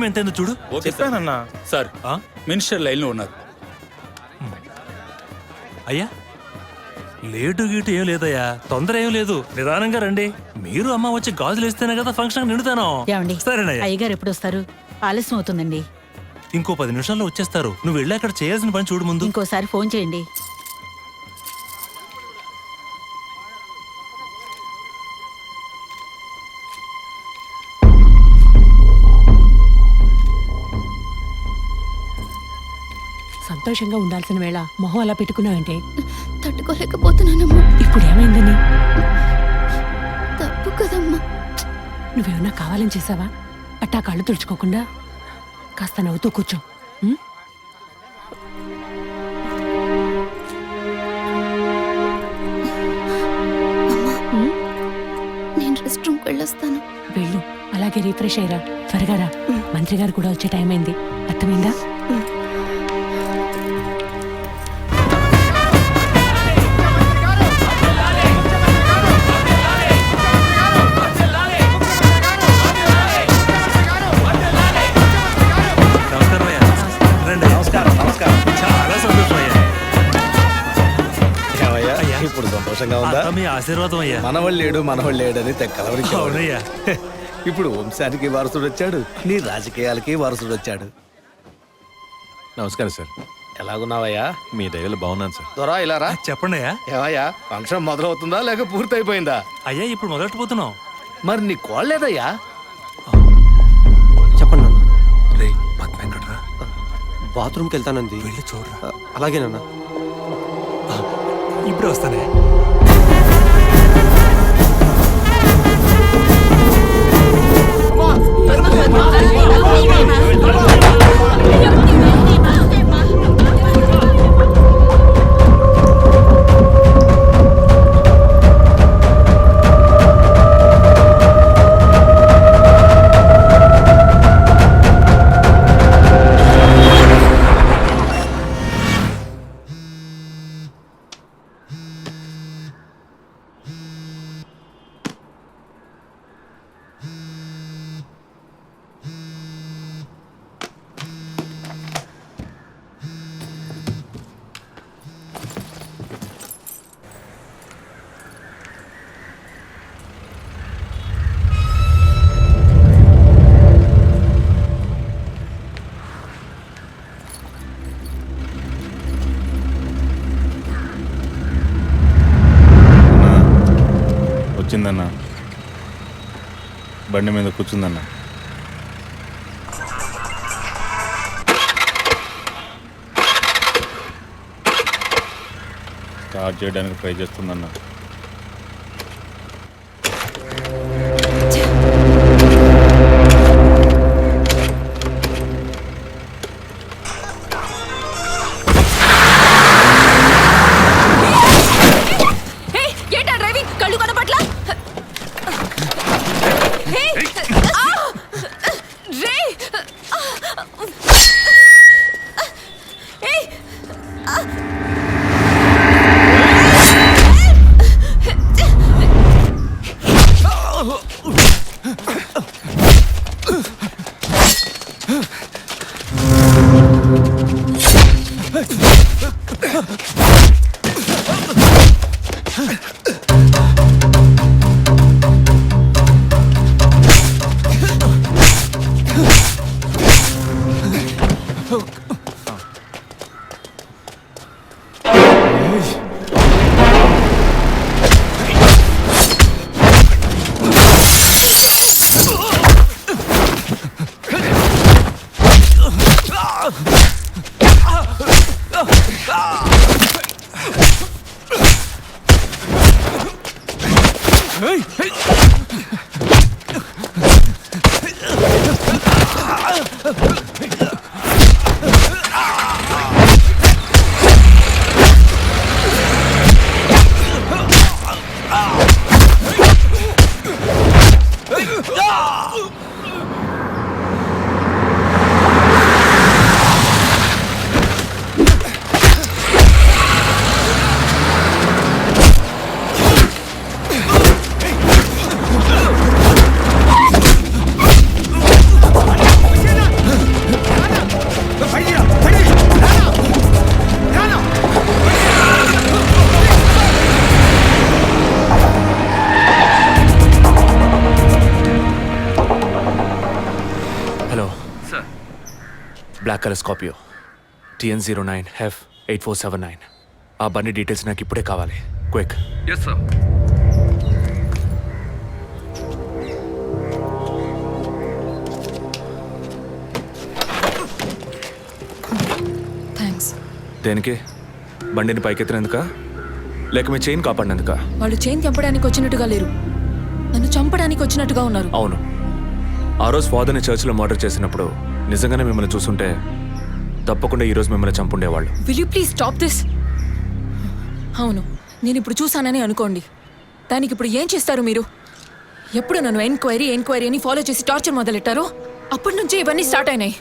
Time ఎంతైందో చూడు. చెప్పానన్నా. Sir minister లైన్లో ఉన్నారు. అయ్యా లేటు గీటు ఏం లేదయ్యా, తొందర ఏం లేదు, నిదానంగా రండి. మీరు అమ్మ వచ్చి గాజులు వేస్తేనే కదా ఫంక్షన్ నిండుతాను. సరేనయ్యా. అయ్యగారు ఎప్పుడు వస్తారు? ఆలస్యం అవుతుందండి. ఇంకో 10 నిమిషాల్లో వచ్చేస్తారు. నువ్వు వెళ్ళి అక్కడ చేయాల్సిన పని చూడు ముందు. ఇంకోసారి ఫోన్ చేయండి. సంతోషంగా ఉండాల్సిన వేళ మొహం అలా పెట్టుకున్నావంటే? తట్టుకోలేకపోతున్నానమ్మా. ఇప్పుడు ఏమైందని? తప్పు కదమ్మా. నువ్వేమన్నా కావాలని చేసావా? అట్టా కళ్ళు తుడుచుకోకుండా కాస్త నవ్వుతూ కూర్చో. నేను రెస్ట్ రూమ్కి వెళ్ళొస్తాను. వెళ్ళు, అలాగే రిఫ్రెష్ అయ్యరా. త్వరగా రా, మంత్రి గారు కూడా వచ్చే టైం అయింది. అర్థమైందా? ఇప్పుడు సంతోషంగా ఉందా? మీ ఆశీర్వాదం అయ్యా. మనవళ్ళు లేడని అవునయ్యా. ఇప్పుడు వంశానికి వారసుడు వచ్చాడు, నీ రాజకీయాలకి వారసుడు వచ్చాడు. నమస్కారం సార్. ఎలాగున్నావయ్యా? మీ దయలో బాగున్నాను సార్. దొరా ఇలారా. చెప్పండి అయ్యా. ఏవయ్యా, ఫంక్షన్ మొదలవుతుందా లేక పూర్తయిపోయిందా? అయ్యా ఇప్పుడు మొదలెట్టుపోతున్నాం. మరి నీ కోళ్ళేదయ్యా? చెప్పండి నాన్న. రే పద్మ ఎక్కడ్రా? బాత్రూమ్కి వెళ్తానంది. వెళ్ళి చూడరా. అలాగే నాన్న. ఇప్పుడు వస్తానే. వచ్చిందన్నా, బండి మీద కూర్చుందన్నా. స్టార్ట్ చేయడానికి ట్రై చేస్తుందన్నా. Black colour Scorpio TN09F8479. ఆ బండి డీటెయిల్స్ నాకు ఇప్పుడే కావాలి. క్విక్. Yes sir. థ్యాంక్స్. దేనికి? బండిని పైకెత్తినందుక లేక మీ చైన్ కాపాడినందుక? వాళ్ళు చైన్ తెంపడానికి వచ్చినట్టుగా లేరు, నన్ను చంపడానికి వచ్చినట్టుగా ఉన్నారు. అవును, ఆ రోజు ఫాదర్ని చర్చిలో మర్డర్ చేసినప్పుడు నిజంగానే మిమ్మల్ని చూసుంటే తప్పకుండా ఈరోజు మిమ్మల్ని చంపుండేవాళ్ళు. Will you please stop this? అవును, నేను ఇప్పుడు చూసానని అనుకోండి, దానికి ఇప్పుడు ఏం చేస్తారు మీరు? ఎప్పుడు నన్ను ఎంక్వైరీ అని ఫాలో చేసి టార్చర్ మొదలెట్టారో అప్పటి నుంచే ఇవన్నీ స్టార్ట్ అయినాయి.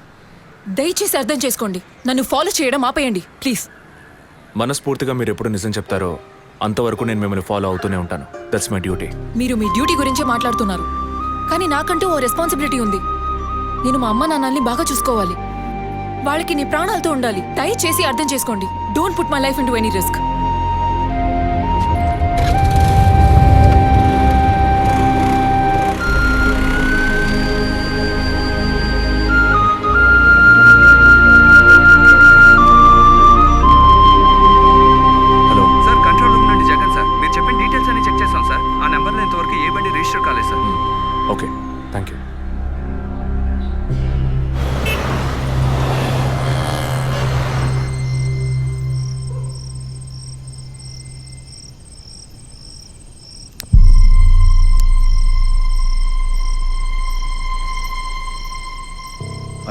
దయచేసి అర్థం చేసుకోండి, నన్ను ఫాలో చేయడం ఆపేయండి ప్లీజ్. మనస్ఫూర్తిగా మీరు ఎప్పుడు నిజం చెప్తారో అంతవరకు నేను మిమ్మల్ని ఫాలో అవుతూనే ఉంటాను. That's my duty. మీరు మీ డ్యూటీ గురించే మాట్లాడుతున్నారు, కానీ నాకంటూ ఓ రెస్పాన్సిబిలిటీ ఉంది. నేను మా అమ్మ నాన్నల్ని బాగా చూసుకోవాలి, వాళ్ళకి నీ ప్రాణాలతో ఉండాలి. దయచేసి అర్థం చేసుకోండి. Don't put my life into any risk. Hello sir, control room నుండి జగన్ సార్. మీరు చెప్పిన డీటెయిల్స్ అన్ని చెక్ చేస్తాం సార్. ఆ నెంబర్లో ఇంతవరకు ఏ బండి రిజిస్టర్ కాలేదు సార్. Okay, thank you.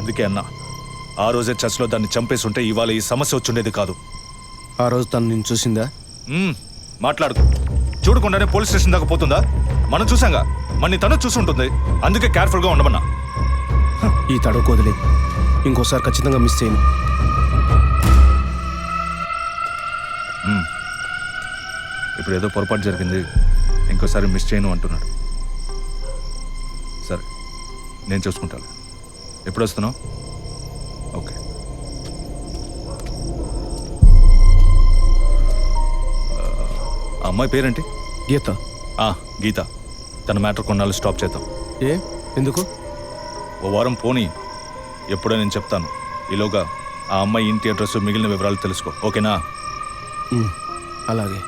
అందుకే అన్నా, ఆ రోజే చర్చ్లో దాన్ని చంపేసి ఉంటే ఇవాళ ఈ సమస్య వచ్చుండేది కాదు. ఆ రోజు తను నేను చూసిందా? మాట్లాడుకో. చూడకుండానే పోలీస్ స్టేషన్ దాకా పోతుందా? మనం చూసాంగా, మన తను చూసుంటుంది. అందుకే కేర్ఫుల్గా ఉండమన్నా. ఈ తడవ వదిలే, ఇంకోసారి ఖచ్చితంగా మిస్ చేయను. ఇప్పుడు ఏదో పొరపాటు జరిగింది, ఇంకోసారి మిస్ చేయను అంటున్నాడు. సరే, నేను చూసుకుంటాను. ఎప్పుడు వస్తున్నావు? ఓకే. ఆ అమ్మాయి పేరేంటి? గీత. గీత. తన మ్యాటర్ కొన్నాళ్ళు స్టాప్ చేద్దాం. ఏ ఎందుకు? ఓ వారం పోనీ, ఎప్పుడో నేను చెప్తాను. ఈలోగా ఆ అమ్మాయి ఇంటి అడ్రస్, మిగిలిన వివరాలు తెలుసుకో. ఓకేనా? అలాగే.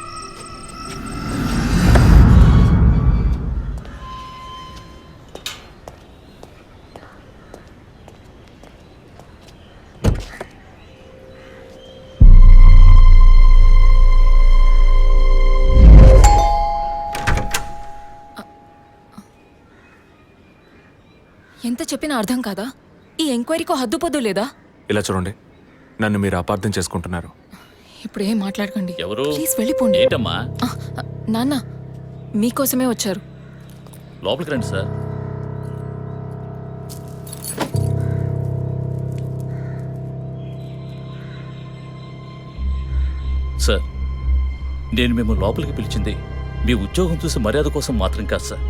ఎంత చెప్పినా అర్థం కాదా? ఈ ఎంక్వైరీకో హద్దుపొద్దు లేదా? ఇలా చూడండి, నన్ను మీరు అపార్థం చేసుకుంటున్నారు. ఇప్పుడు ఏం మాట్లాడకండి. ఎవరు? ప్లీజ్ వెళ్ళిపోండి. ఏంటమ్మా? నాన్న మీకోసమే వచ్చారు. లోపలికి రండి సార్. సార్, నేను మిమ్మల్ని లోపలికి పిలిచింది మీ ఉద్యోగం చూసి మర్యాద కోసం మాత్రం కాదు సార్,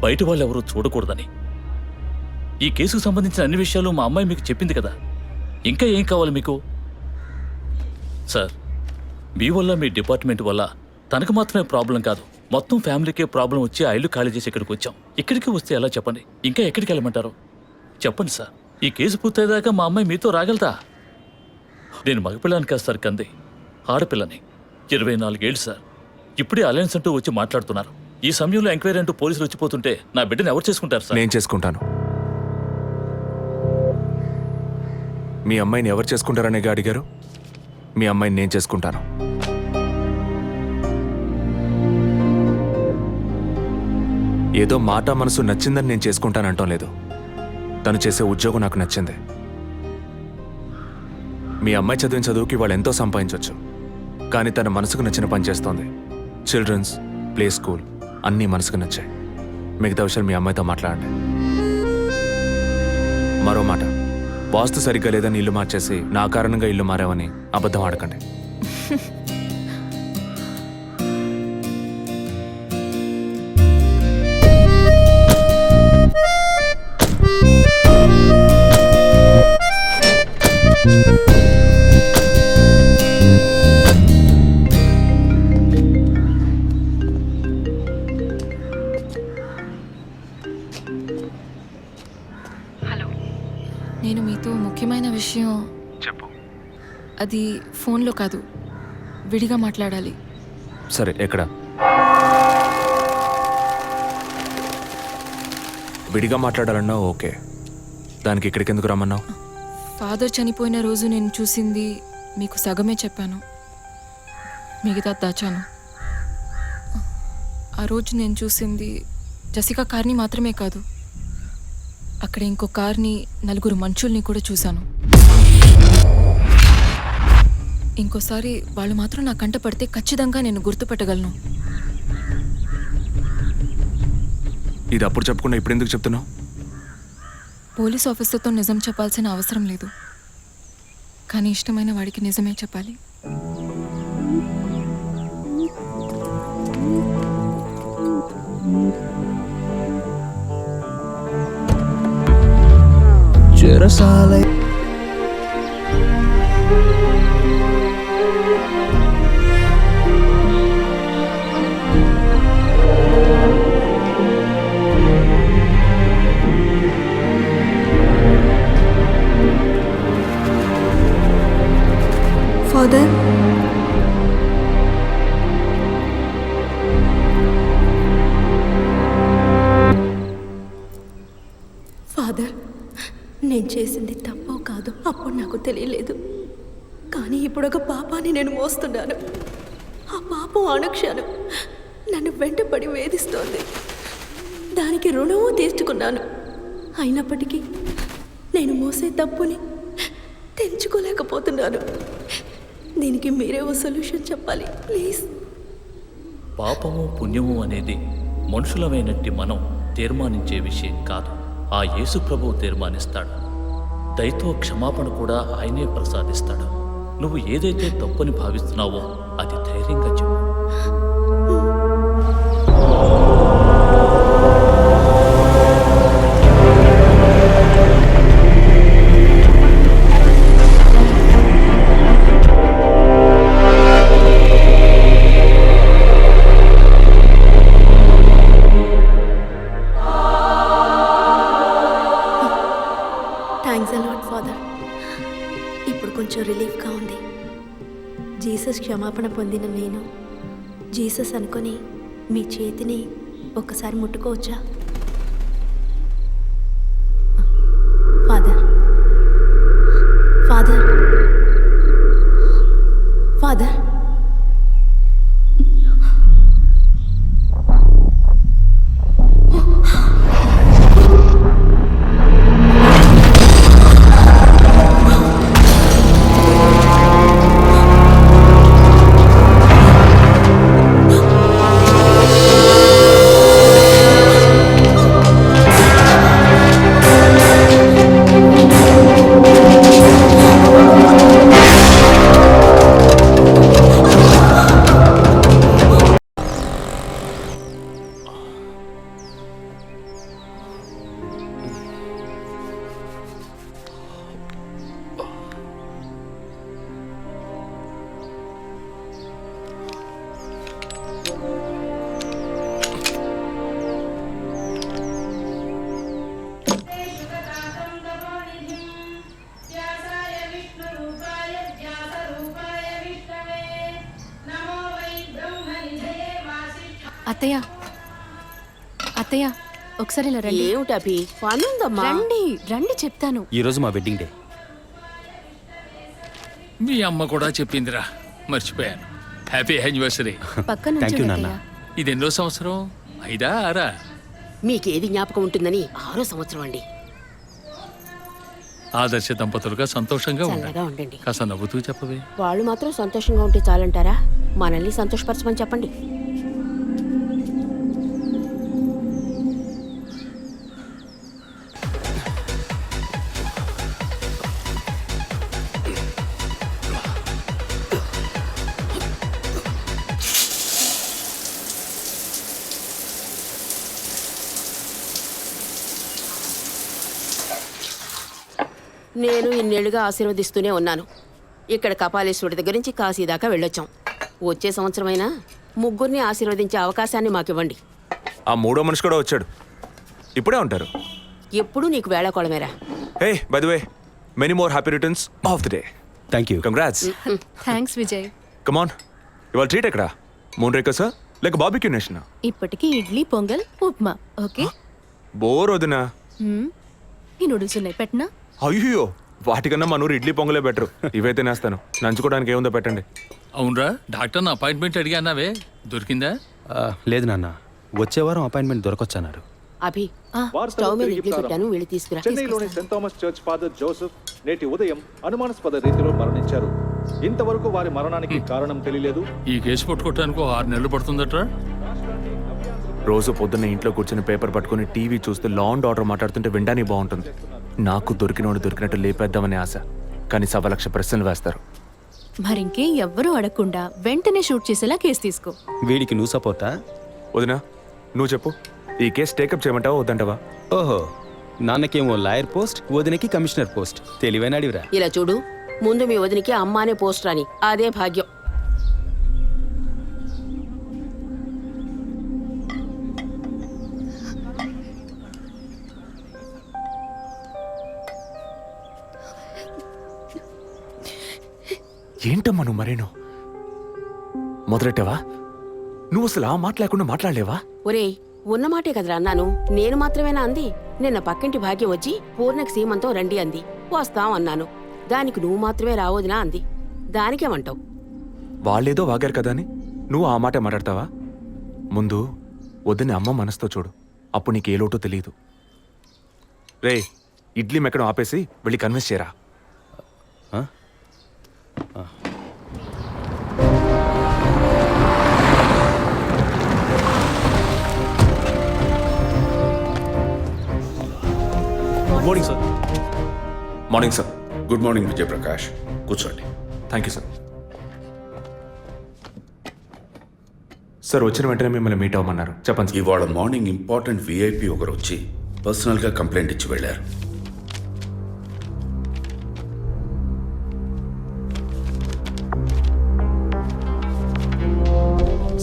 బయట వాళ్ళు ఎవరూ చూడకూడదని. ఈ కేసుకు సంబంధించిన అన్ని విషయాలు మా అమ్మాయి మీకు చెప్పింది కదా, ఇంకా ఏం కావాలి మీకు? సార్, మీ వల్ల, మీ డిపార్ట్మెంట్ వల్ల తనకు మాత్రమే ప్రాబ్లం కాదు, మొత్తం ఫ్యామిలీకే ప్రాబ్లం వచ్చి ఆ ఇల్లు ఖాళీ చేసి ఇక్కడికి వచ్చాం. ఇక్కడికి వస్తే ఎలా చెప్పండి? ఇంకా ఎక్కడికి వెళ్ళమంటారు చెప్పండి సార్. ఈ కేసు పూర్తయ్యేదాకా మా అమ్మాయి మీతో రాగలదా? నేను మగపిల్లని కాదు సార్, కంది ఆడపిల్లని. 24 ఏళ్ళు సార్. ఇప్పుడే అలయన్స్ అంటూ వచ్చి మాట్లాడుతున్నారు. ఈ సమయంలో ఎంక్వైరీ అంటూ పోలీసులు వచ్చిపోతుంటే నా బిడ్డను ఎవరు చేసుకుంటారు సార్? నేను చేసుకుంటాను. మీ అమ్మాయిని ఎవరు చేసుకుంటారనే అడిగారు. మీ అమ్మాయిని నేను చేసుకుంటాను. ఏదో మాట మనసు నచ్చిందని నేను చేసుకుంటానంటాం లేదు. తను చేసే ఉద్యోగం నాకు నచ్చింది. మీ అమ్మాయి చదివిన చదువుకి వాళ్ళు ఎంతో సంపాదించవచ్చు, కానీ తన మనసుకు నచ్చిన పని చేస్తోంది. చిల్డ్రన్స్ ప్లే స్కూల్ అన్నీ మనసుకు నచ్చాయి. మిగతా విషయాలు మీ అమ్మాయితో మాట్లాడండి. మరో మాట, వాస్తు సరిగ్గా లేదని ఇల్లు మార్చేసి నా కారణంగా ఇల్లు మారావని అబద్ధం ఆడకండి. నేను మీతో ముఖ్యమైన ముఖ్యమైన విషయం చెప్పు. అది ఫోన్లో కాదు, విడిగా మాట్లాడాలి. సరే, ఎక్కడ? విడిగా మాట్లాడాలన్నావు, ఓకే. దానికి ఇక్కడికి ఎందుకు రమ్మన్నావు? ఫాదర్ చనిపోయిన రోజు నేను చూసింది మీకు సగమే చెప్పాను, మిగతా దాచాను. ఆ రోజు నేను చూసింది జసికా కార్ని మాత్రమే కాదు, అక్కడ ఇంకో కార్ని, 4 మనుషుల్ని కూడా చూశాను. ఇంకోసారి వాళ్ళు మాత్రం నా కంట పడితే ఖచ్చితంగా నేను గుర్తుపట్టగలను. ఇది అప్పుడు చెప్పకుండా ఇప్పుడు ఎందుకు చెప్తున్నావు? పోలీస్ ఆఫీసర్తో నిజం చెప్పాల్సిన అవసరం లేదు, కానీ ఇష్టమైన వాడికి నిజమే చెప్పాలి. చెరసాల ఫాదర్, ఫాదర్, నేను చేసింది తప్పో కాదు అప్పుడు నాకు తెలియలేదు, కానీ ఇప్పుడు ఒక పాపాన్ని నేను మోస్తున్నాను. ఆ పాపం అనుక్షణం నన్ను వెంటపడి వేధిస్తోంది. దానికి రుణము తీర్చుకున్నాను. అయినప్పటికీ నేను మోసే తప్పుని తెంచుకోలేకపోతున్నాను. దీనికి మీరే ఓ సొల్యూషన్ చెప్పాలి ప్లీజ్. పాపము పుణ్యము అనేది మనుషులమైనట్టి మనం తీర్మానించే విషయం కాదు. ఆ యేసు ప్రభువు తీర్మానిస్తాడు. దయతో క్షమాపణ కూడా ఆయనే ప్రసాదిస్తాడు. నువ్వు ఏదైతే తప్పని భావిస్తున్నావో అది ధైర్యంగా చెప్పు. Thanks a lot father. ఇప్పుడు కొంచెం రిలీఫ్గా ఉంది. జీసస్ క్షమాపణ పొందిన నేను జీసస్ అనుకొని మీ చేతిని ఒక్కసారి ముట్టుకోవచ్చా? Father, father, father. అత్తయ్య, అత్తయ్య, ఒకసారి ఇలా రండి. ఏమిటి అభి, పనుందమ్మా? రండి రండి, చెప్తాను. ఈరోజు మా వెడ్డింగ్ డే. మీ అమ్మ కూడా చెప్పిందిరా, మర్చిపోయాను. Happy anniversary. పక్కన థ్యాంక్ యూ నాన్న. ఇది ఎన్నో సంవత్సరం? 5ఆ 6ఆ? మీకేది జ్ఞాపకం ఉంటుందని 6వ సంవత్సరం అండి. ఆదర్శ దంపతులుగా సంతోషంగా ఉండండి. చల్లగా ఉండండి. కాస్త నవ్వుతూ చెప్పవే. వాళ్ళు మాత్రం సంతోషంగా ఉంటే చాలంటారా? మనల్ని సంతోషపరచమని చెప్పండి. నేను ఇన్నేళ్లుగా ఆశీర్వదిస్తూనే ఉన్నాను. ఇక్కడ కపాలేశ్వరుడి దగ్గర నుంచి కాశీ దాకా వెళ్ళొచ్చాం. వచ్చే సంవత్సరమైనా ముగ్గురిని ఆశీర్వదించే అవకాశాన్ని మాకివ్వండి. ఆ 3వ మనిషి కూడా వచ్చాడు. ఇప్పుడే ఉంటారు. ఎప్పుడు నీకు వేళాకోళమేరా? Hey by the way, many more happy returns of the day. Thank you. Congrats. Thanks Vijay. Come on, ఇవాళ ట్రీట్ ఎక్కడ? మూన్ రేకర్సా లేక బాబిక్యూ నేషనా? ఇప్పటికి ఇడ్లీ పొంగల్ ఉప్మా ఓకే. బోర్ వదినా. ఈ నూడిల్స్ ఉన్నాయి పెట్టనా? అయ్యో, వాటికన్నా మన ఊరు ఇడ్లీ పొంగలే బెటర్. ఇవైతే నేస్తాను. నంచుకోవడానికి ఏముందో పెట్టండి. అవునరా, డాక్టర్ నా అపాయింట్మెంట్ అడిగానావే, దొరికిందా? లేదు నాన్న, వచ్చే వారం అపాయింట్మెంట్ దొరకొచ్చన్నారు. అభి స్టవ్ మీద ఇడ్లీ పెట్టాను, వెళ్ళి తీసుకురా. చెన్నైలోని Saint Thomas church father Joseph నేటి ఉదయం అనుమానాస్పద రీతిలో మరణించారు. ఇంతవరకు వారి మరణానికి కారణం తెలియలేదు. ఈ కేసు పట్టుకోవటానికి 6 నెలలు పడుతుందట్రా. రోజు పొద్దున్న ఇంట్లో కూర్చొని పేపర్ పట్టుకుని టీవీ చూస్తూ లా అండ్ ఆర్డర్ మాట్లాడుతుంటే వినడానికి బాగుంటుంది. నాకు దొరికినోడు దొరికినట్టు లేపేద్దామని ఆశ, కానీ 1,00,000 ప్రశ్నలు వేస్తారు. మరింకే ఎవ్వరూ అడగకుండా వెంటనే షూట్ చేసేలా కేసు తీసుకో. వీడికి నువ్వు సపోర్టా? వదినా, నువ్వు చెప్పు, ఈ కేసు టేకప్ చేయమంటావా వద్దంటావా? ఓహో, నాన్నకేమో లాయర్ పోస్ట్, వదినకి కమిషనర్ పోస్ట్. తెలివైన అడివిరా. ఇలా చూడు, ముందు మీ వదినికి అమ్మ అనే పోస్ట్ రాని, అదే భాగ్యం. ఏంటమ్మా నువ్వు మరేను మొదలెట్టావా? నువ్వు అసలు ఆ మాట లేకుండా మాట్లాడలేవా? ఒరేయ్, ఉన్నమాటే కదరా అన్నాను. నేను మాత్రమేనా అంది? నిన్న పక్కింటి భాగ్యం వచ్చి పూర్ణకి సీమంతం రండి అంది. వస్తాం అన్నాను. దానికి నువ్వు మాత్రమే రావద్దునా అంది. దానికేమంటావు? వాళ్ళేదో వాగారు కదా అని నువ్వు ఆ మాట మాట్లాడతావా? ముందు వద్దని అమ్మ మనసుతో చూడు, అప్పుడు నీకు ఏ లోటో తెలియదు. రే, ఇడ్లీ మెక్కడం ఆపేసి వెళ్ళి కన్విన్స్ చేయరా. Morning sir. Morning sir. Good morning Vijayaprakash, కూర్చోండి. Thank you sir. సార్, వచ్చిన వెంటనే మిమ్మల్ని మీట్ అవ్వమన్నారు. చెప్పండి సార్. ఇవాళ మార్నింగ్ ఇంపార్టెంట్ విఐపి ఒకరు వచ్చి పర్సనల్గా కంప్లైంట్ ఇచ్చి వెళ్ళారు.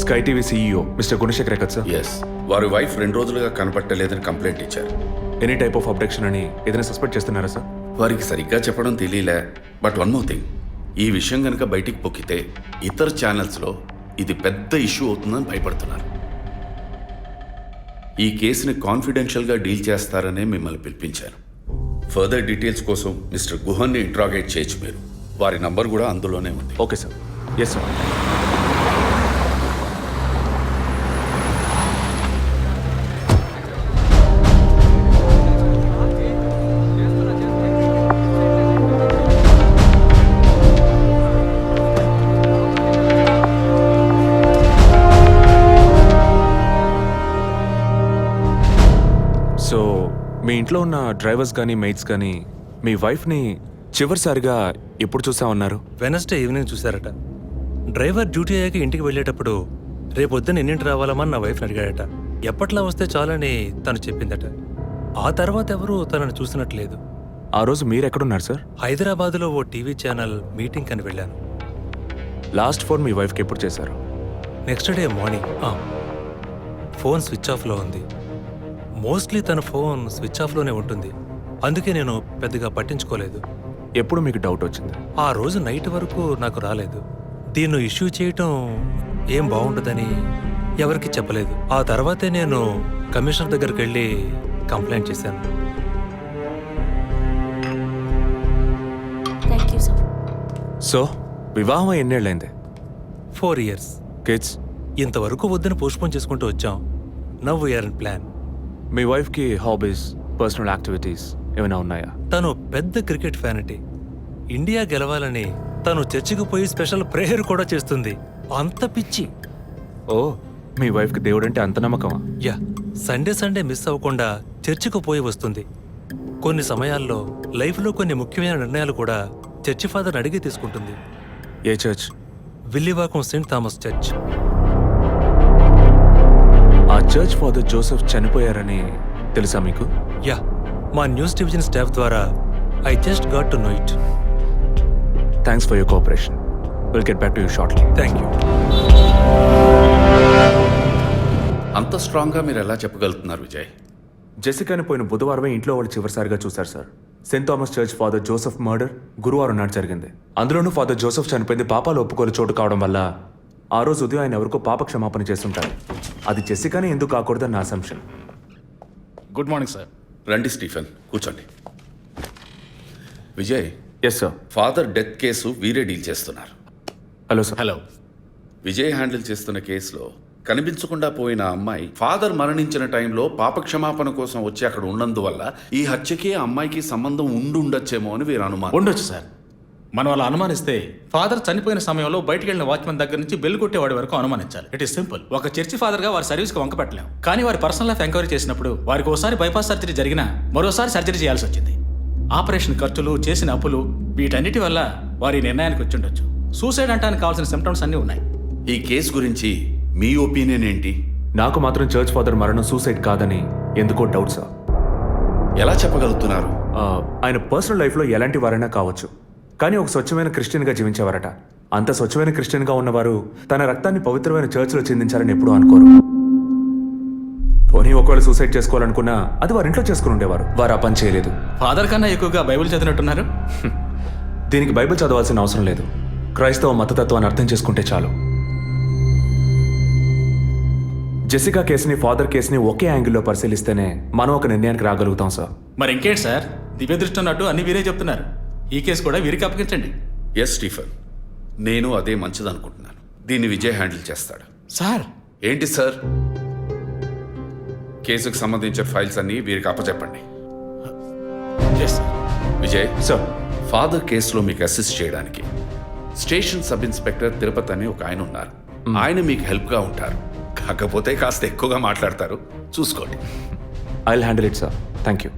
Sky TV CEO mister Gunasekhar కదా సార్? ఎస్, వారి వైఫ్ 2 రోజులుగా కనపట్టలేదని కంప్లైంట్ ఇచ్చారు. ఎనీ టైప్ ఆఫ్ అబ్డక్షన్ అని ఏదైనా సస్పెక్ట్ చేస్తున్నారా సార్? వారికి సరిగ్గా చెప్పడం తెలియలే. బట్ వన్ మోర్ థింగ్, ఈ విషయం కనుక బయటికి పొక్కితే ఇతర ఛానల్స్లో ఇది పెద్ద ఇష్యూ అవుతుందని భయపడుతున్నారు. ఈ కేసుని కాన్ఫిడెన్షియల్గా డీల్ చేస్తారనే మిమ్మల్ని పిలిపించారు. ఫర్దర్ డీటెయిల్స్ కోసం మిస్టర్ గుహన్ని ఇంట్రాగేట్ చేయొచ్చు మీరు. వారి నంబర్ కూడా అందులోనే ఉంది. Okay sir. Yes sir. So మీ ఇంట్లో ఉన్న డ్రైవర్స్ కానీ మెయిట్స్ కానీ మీ వైఫ్ని చివరిసారిగా ఎప్పుడు చూసామన్నారు? వెనస్డే ఈవినింగ్ చూశారట. డ్రైవర్ డ్యూటీ అయ్యాక ఇంటికి వెళ్ళేటప్పుడు రేపొద్దున ఎన్నింటి రావాలమని నా వైఫ్ని అడిగాడట. ఎప్పట్లా వస్తే చాలని తను చెప్పిందట. ఆ తర్వాత ఎవరూ తనను చూసినట్లేదు. ఆ రోజు మీరు ఎక్కడున్నారు సార్? హైదరాబాద్లో ఓ టీవీ ఛానల్ మీటింగ్ అని వెళ్ళాను. లాస్ట్ ఫోన్ మీ వైఫ్కి ఎప్పుడు చేశారు? Next day morning. Phone switch ఆఫ్లో ఉంది. మోస్ట్లీ తన ఫోన్ స్విచ్ ఆఫ్లోనే ఉంటుంది. అందుకే నేను పెద్దగా పట్టించుకోలేదు. ఎప్పుడు మీకు డౌట్ వచ్చింది? ఆ రోజు నైట్ వరకు నాకు రాలేదు. దీన్ని ఇష్యూ చేయటం ఏం బాగుండదని ఎవరికి చెప్పలేదు. ఆ తర్వాతే నేను కమిషనర్ దగ్గరికి వెళ్ళి కంప్లైంట్ చేశాను. Thank you sir. సో వివాహం ఎన్నేళ్ళైంది? 4 years. కిడ్స్? ఇంతవరకు వద్దని పోస్ట్పోన్ చేసుకుంటూ వచ్చాం. Now we're in plan. మీ వైఫ్కి హాబీస్, పర్సనల్ యాక్టివిటీస్ ఏమైనా ఉన్నాయా? తను పెద్ద క్రికెట్ ఫ్యానిటీ. ఇండియా గెలవాలని తను చర్చికి పోయి స్పెషల్ ప్రేయర్ కూడా చేస్తుంది. అంత పిచ్చి. ఓ, మీ వైఫ్కి దేవుడంటే అంత నమ్మకమా? యా, సండే మిస్ అవ్వకుండా చర్చికి పోయి వస్తుంది. కొన్ని సమయాల్లో లైఫ్లో కొన్ని ముఖ్యమైన నిర్ణయాలు కూడా చర్చి ఫాదర్ అడిగి తీసుకుంటుంది. ఏ church? Villivakkam saint Thomas church. ఆ చర్చ్ ఫాదర్ జోసెఫ్ చనిపోయారని తెలుసా మీకు? యా, మా న్యూస్ డివిజన్ స్టాఫ్ ద్వారా I just got to know it. Thanks for your cooperation. Will get back to you shortly. Thank you. అంత స్ట్రాంగ్గా మీరు ఎలా చెప్పగలుగుతున్నారు విజయ్? జెసికాని పోయిన బుధవారమే ఇంట్లో వాళ్ళు చివరిసారిగా చూశారు sir. Saint Thomas church father Joseph murder గురువారం నాడు జరిగింది. అందులోనూ ఫాదర్ జోసెఫ్ చనిపోయింది పాపాలు ఒప్పుకోలు చోటు కావడం వల్ల ఆ రోజు ఉదయం ఆయన ఎవరికో పాప క్షమాపణ చేస్తుంటారు. అది జెసికానే ఎందుకు కాకూడదని నా అసంప్షన్. Good morning sir. రండి స్టీఫెన్, కూర్చోండి. Vijay, yes sir. Father death case వీరే డీల్ చేస్తున్నారు. Hello sir. Hello. Vijay handle చేస్తున్న కేసులో కనిపించకుండా పోయిన అమ్మాయి ఫాదర్ మరణించిన టైంలో పాప క్షమాపణ కోసం వచ్చి అక్కడ ఉన్నందువల్ల ఈ హత్యకి ఆ అమ్మాయికి సంబంధం ఉండొచ్చేమో అని వీరు అనుమానం. ఉండొచ్చు సార్. మనం అలా అనుమానిస్తే ఫాదర్ చనిపోయిన సమయంలో బయటికి వెళ్ళిన వాచ్మెన్ దగ్గర నుంచి బెల్ కొట్టేవాడి వరకు అనుమానించాలి. It is simple. ఒక చర్చి ఫాదర్గా వారి సర్వీస్కి వంక పెట్టలేం. కానీ వారి పర్సనల్ లైఫ్ ఎంక్వైరీ చేసినప్పుడు వారికి ఒకసారి బైపాస్ సర్జరీ జరిగినా మరోసారి సర్జరీ చేయాల్సి వచ్చింది. ఆపరేషన్ ఖర్చులు, చేసిన అప్పులు, వీటన్నిటి వల్ల వారి నిర్ణయానికి వచ్చి ఉండొచ్చు. సూసైడ్ అంటానికి కావాల్సిన సిమ్టమ్స్ అన్నీ ఉన్నాయి. ఈ కేసు గురించి మీ ఒపీనియన్ ఏంటి? నాకు మాత్రం చర్చ్ ఫాదర్ మరణం సూసైడ్ కాదని ఎందుకో డౌట్ సార్. ఎలా చెప్పగలుగుతున్నారు? ఆయన పర్సనల్ లైఫ్లో ఎలాంటి వారైనా కావచ్చు, కానీ ఒక స్వచ్ఛమైన క్రిస్టియన్గా జీవించేవారట. అంత స్వచ్ఛమైన క్రిస్టియన్గా ఉన్నవారు తన రక్తాన్ని పవిత్రమైన చర్చ్లో చెందించాలని ఎప్పుడూ అనుకోరు. పోనీ ఒకవేళ సూసైడ్ చేసుకోవాలనుకున్నా అది వారి ఇంట్లో చేసుకుని ఉండేవారు. వారు ఆ పని చేయలేదు. ఫాదర్ కన్నా ఎక్కువగా బైబిల్ చదివినట్టున్నారు. దీనికి బైబిల్ చదవాల్సిన అవసరం లేదు. క్రైస్తవ మతతత్వాన్ని అర్థం చేసుకుంటే చాలు. జెసికా కేసుని, ఫాదర్ కేసుని ఒకే యాంగిల్లో పరిశీలిస్తేనే మనం ఒక నిర్ణయానికి రాగలుగుతాం సార్. మరి ఇంకేంటి సార్, దివ్య దృష్టి ఉన్నట్టు అన్ని వీరే చెప్తున్నారు. ఈ కేసు కూడా వీరికి అప్పగించండి. ఎస్ స్టీఫెన్, నేను అదే మంచిదనుకుంటున్నాను. దీన్ని విజయ్ హ్యాండిల్ చేస్తాడు. సార్. ఏంటి సార్? కేసుకు సంబంధించిన ఫైల్స్ అన్ని వీరికి అప్పచెప్పండి. విజయ్ సార్, ఫాదర్ కేసులో మీకు అసిస్ట్ చేయడానికి స్టేషన్ సబ్ ఇన్స్పెక్టర్ తిరుపతి అని ఒక ఆయన ఉన్నారు. ఆయన మీకు హెల్ప్గా ఉంటారు. కాకపోతే కాస్త ఎక్కువగా మాట్లాడతారు, చూసుకోండి. I will handle it sir. Thank you.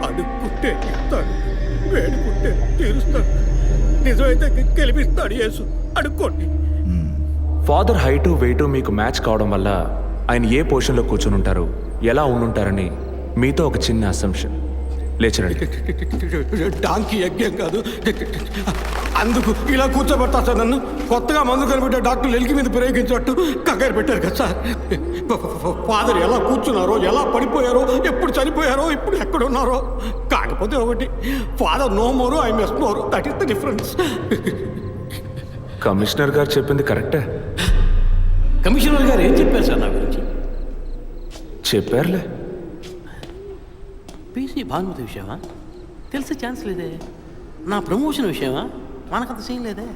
అడుక్కుంటే ఇస్తాడు, వేడుకుంటే తీరుస్తాడు, నిజమైతే గెలిపిస్తాడు యేసు. అడుక్కోండి. ఫాదర్ హైటు వెయిటు మీకు మ్యాచ్ కావడం వల్ల ఆయన ఏ పొజిషన్లో కూర్చొని ఉంటారు, ఎలా ఉండుంటారని మీతో ఒక చిన్న అసంప్షన్. లేచరండి. డాంకీ యజ్ఞం కాదు, అందుకు ఇలా కూర్చోబెడతా సార్. నన్ను కొత్తగా మందు కనిపెట్టే డాక్టర్లు ఎలికి మీద ప్రయోగించినట్టు కంగారు పెట్టారు కదా సార్. ఫాదర్ ఎలా కూర్చున్నారో, ఎలా పడిపోయారో, ఎప్పుడు చనిపోయారో, ఇప్పుడు ఎక్కడున్నారో. కాకపోతే ఒకటి, father no more, I miss more. That is the difference. Commissioner గారు చెప్పింది కరెక్టే. కమిషనర్ గారు ఏం చెప్పారు సార్ నా గురించి? చెప్పారులే. పీసీ భానుమతి విషయమా? తెలిసే ఛాన్స్ లేదే. నా ప్రమోషన్ విషయమా? మనకంత సీన్ లేదే.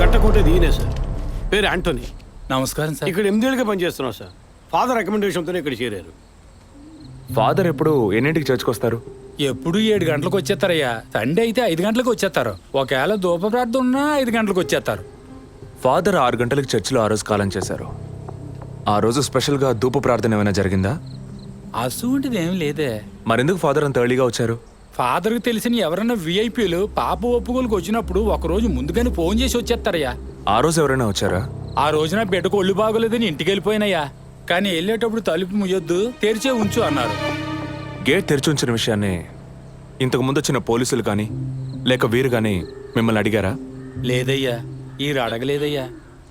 గట్టకోటేది ఈయనే సార్. పేరు యాంటోనీ. నమస్కారం సార్. ఇక్కడ 8 ఏళ్ళుగా పనిచేస్తున్నాం సార్. ఫాదర్ రికమెండేషన్తోనే ఇక్కడ చేరారు. ఫాదర్ ఎప్పుడు ఎన్నింటికి చర్చ్కి వస్తారు? ఎప్పుడు 7 గంటలకు వచ్చేస్తారయ్యా. సండే అయితే 5 గంటలకు వచ్చేస్తారు. ఒకవేళ ధూప ప్రార్థన ఉన్నా 5 గంటలకు వచ్చేస్తారు. ఫాదర్ 6 గంటలకు చర్చిలో ఆ రోజు కాలం చేశారు. ఆ రోజు స్పెషల్గా ధూప ప్రార్థన ఏమైనా జరిగిందా? అసువంటిది ఏం లేదే. మరెందుకు ఫాదర్ అంత ఎర్లీగా వచ్చారు? ఫాదర్కి తెలిసిన ఎవరైనా విఐపీలు పాప ఒప్పుకోలకు వచ్చినప్పుడు ఒకరోజు ముందుగానే ఫోన్ చేసి వచ్చేస్తారయ్యా. ఆ రోజు ఎవరైనా వచ్చారా? ఆ రోజున బిడ్డకు ఒళ్ళు బాగోలేదని ఇంటికి వెళ్ళిపోయినయ్యా. కానీ వెళ్ళేటప్పుడు తలుపు ముయ్యొద్దు, తెరిచే ఉంచు అన్నారు. గేట్ తెరిచి ఉంచిన విషయాన్ని ఇంతకు ముందు వచ్చిన పోలీసులు కానీ లేక వీరు కానీ మిమ్మల్ని అడిగారా? లేదయ్యా, ఈ అడగలేదయ్యా.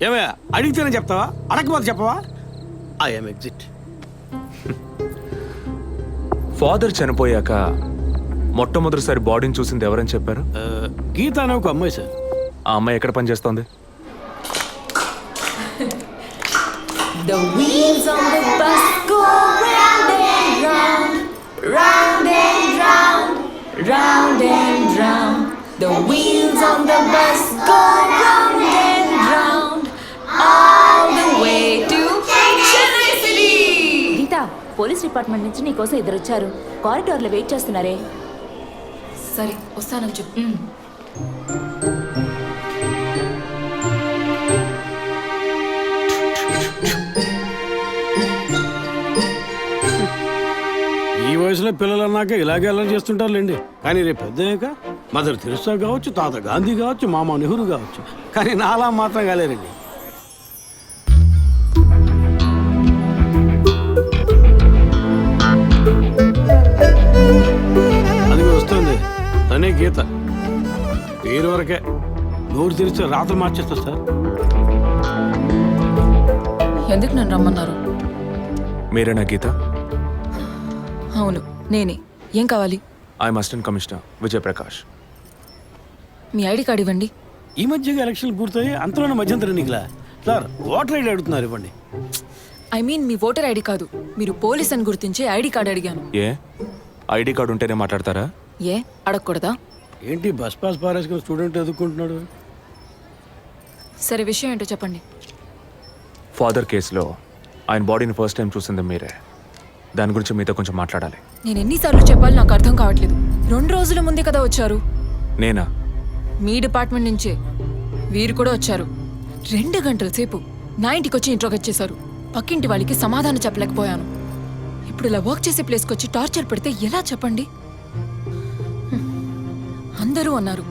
ఏమయ్యా, అడిగితేనే చెప్తావా, అడగకపోతే చెప్పవా? I'm exit. ఫాదర్ చనిపోయాక మొట్టమొదటిసారి బాడీని చూసింది ఎవరని చెప్పారు? గీత అనే ఒక అమ్మాయి సార్. ఆ అమ్మాయి ఎక్కడ పనిచేస్తోంది? The wheels on the bus go round and round, round and round, round and round. The wheels on the bus go round and round, all the way to Chennai City. Geetha, police department నుంచి నీకోసం ఇద్దరు వచ్చారు. కారిడార్లో wait చేస్తున్నారే. సరే వస్తానని చెప్పు. ఈ వయసులో పిల్లలు అన్నాక ఇలాగే అల్లరి చేస్తుంటారులేండి. కానీ రేపు పెద్దయ్యాక మదర్ తెరిసా కావచ్చు, తాత గాంధీ కావచ్చు, మామ నెహ్రూ కావచ్చు. కానీ నాలా మాత్రం కాలేరండి. అది వస్తుంది, తనే గీత. పేరు వరకే, నోరు తెరిస్తే రాత్రి మార్చేస్తా సార్. ఎందుకు నన్ను రమ్మన్నారు? మీరేనా గీత? అవును నేనే. ఏం కావాలి? I'm assistant commissioner Vijay Prakash. Me ID card ఇవ్వండి. ఈ మధ్యగా ఎలక్షన్లు పూర్తయి అంతలోనే మధ్యంతర ఎన్నికలా సార్? ఓటర్ ఐడి అడుగుతున్నారు, ఇవ్వండి. I mean me voter ID కాదు, మీరు పోలీస్ అని గుర్తించే ఐడి కార్డ్ అడిగాను. ఏ ఐడి కార్డు ఉంటేనే మాట్లాడతారా? ఏ అడగకూడదా? ఏంటి బస్ పాస్ పారేసుకుని స్టూడెంట్ ఎదుర్కొంటున్నాడు? సరే విషయం ఏంటో చెప్పండి. ఫాదర్ కేసులో ఆయన బాడీని ఫస్ట్ టైం చూసింది మీరే. దాని గురించి మీతో కొంచెం మాట్లాడాలి. నేను ఎన్నిసార్లు చెప్పాలి నాకు అర్థం కావట్లేదు. 2 రోజుల ముందే కదా వచ్చారు. నేనా? మీ డిపార్ట్మెంట్ నుంచే వీరు కూడా వచ్చారు. 2 గంటల సేపు నా ఇంటికి వచ్చి ఇంట్రోగేట్ చేశారు. పక్కింటి వాళ్ళకి సమాధానం చెప్పలేకపోయాను. ఇప్పుడు ఇలా వర్క్ చేసే ప్లేస్కి వచ్చి టార్చర్ పెడితే ఎలా చెప్పండి? అందరూ అన్నారు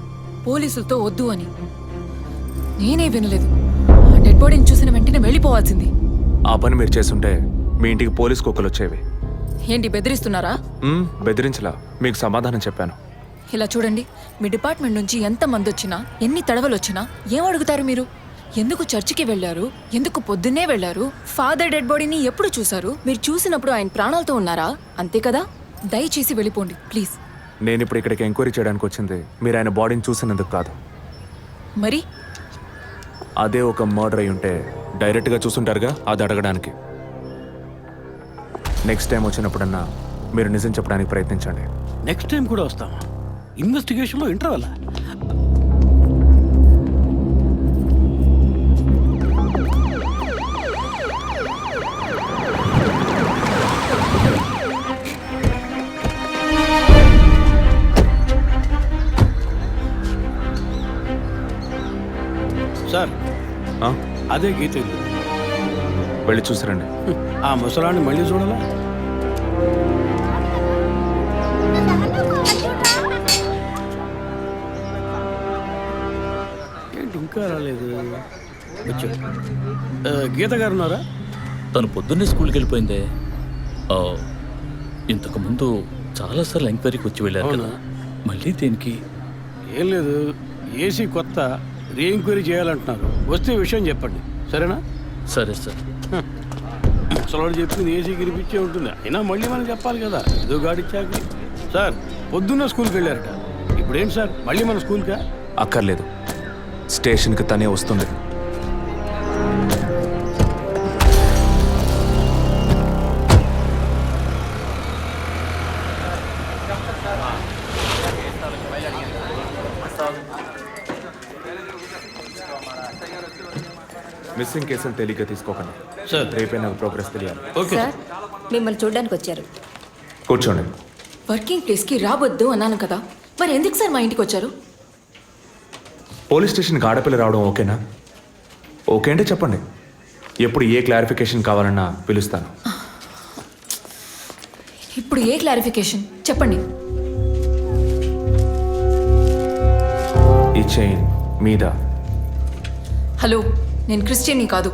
పోలీసులతో వద్దు అని. నేనే వినలేదు. ఆ డెడ్ బాడీని చూసిన వెంటనే వెళ్ళిపోవాల్సింది. ఆ పని మీరు చేస్తుంటే మీ ఇంటికి పోలీస్ కుక్కలు వచ్చేవి. ఏంటి బెదిరిస్తున్నారా? బెదిరించలా, మీకు సమాధానం చెప్పాను. ఇలా చూడండి, మీ డిపార్ట్మెంట్ నుంచి ఎంతమంది వచ్చినా, ఎన్ని తడవలు వచ్చినా ఏం అడుగుతారు మీరు? ఎందుకు చర్చికి వెళ్ళారు? ఎందుకు పొద్దున్నే వెళ్ళారు? ఫాదర్ డెడ్ బాడీని ఎప్పుడు చూశారు? మీరు చూసినప్పుడు ఆయన ప్రాణాలతో ఉన్నారా? అంతే కదా. దయచేసి వెళ్ళిపోండి ప్లీజ్. నేను ఇప్పుడు ఇక్కడికి ఎంక్వైరీ చేయడానికి వచ్చింది మీరు ఆయన బాడీని చూసినందుకు కాదు. మరి అదే ఒక మర్డర్ అయి ఉంటే డైరెక్ట్గా చూసుంటారుగా, అది అడగడానికి. నెక్స్ట్ టైం వచ్చినప్పుడన్నా మీరు నిజం చెప్పడానికి ప్రయత్నించండి. నెక్స్ట్ టైం కూడా వస్తామా? ఇన్వెస్టిగేషన్లో ఇంటర్వల్? సార్ అదే గీత ఇల్లు. వెళ్ళి చూసిరండి. ఆ ముసలాన్ని మళ్ళీ చూడాలా? ఏంటి ఇంకా రాలేదు? గీత గారు ఉన్నారా? తను పొద్దున్నే స్కూల్కి వెళ్ళిపోయిందే. ఇంతకుముందు చాలాసార్లు ఎంక్వైరీకి వచ్చి వెళ్ళారు కదా, మళ్ళీ దేనికి? ఏం లేదు, ఏసీ కొత్త రీ ఎంక్వైరీ చేయాలంటున్నారు. వస్తే విషయం చెప్పండి, సరేనా? సరే సార్. ముసలాడు చెప్పింది ఏసీ గిరిపించే ఉంటుంది. అయినా మళ్ళీ మనం చెప్పాలి కదా, ఏదో గాడిచ్చాక. సార్ పొద్దున్న స్కూల్కి వెళ్ళారట, ఇప్పుడేంటి సార్ మళ్ళీ మన స్కూల్కా? అక్కర్లేదు, స్టేషన్కి తనే వస్తుంది. మిస్సింగ్ కేసులు తేలిగ్గా తీసుకోకండి సార్. రేపే నాకు ప్రోగ్రెస్ తెలియాలి. ఓకే సార్, మిమ్మల్ని చూడడానికి వచ్చారు. కూర్చోండి. వర్కింగ్ ప్లేస్కి రావద్దు అన్నాను కదా, మరి ఎందుకు సార్ మా ఇంటికి వచ్చారు? పోలీస్ స్టేషన్కి ఆడపిల్ల రావడం ఓకేనా? ఓకే అంటే చెప్పండి, ఎప్పుడు ఏ క్లారిఫికేషన్ కావాలన్నా పిలుస్తాను. ఇప్పుడు ఏ క్లారిఫికేషన్ చెప్పండి. ఈ చైన్ మీద. హలో, నేను క్రిస్టియన్ని కాదు.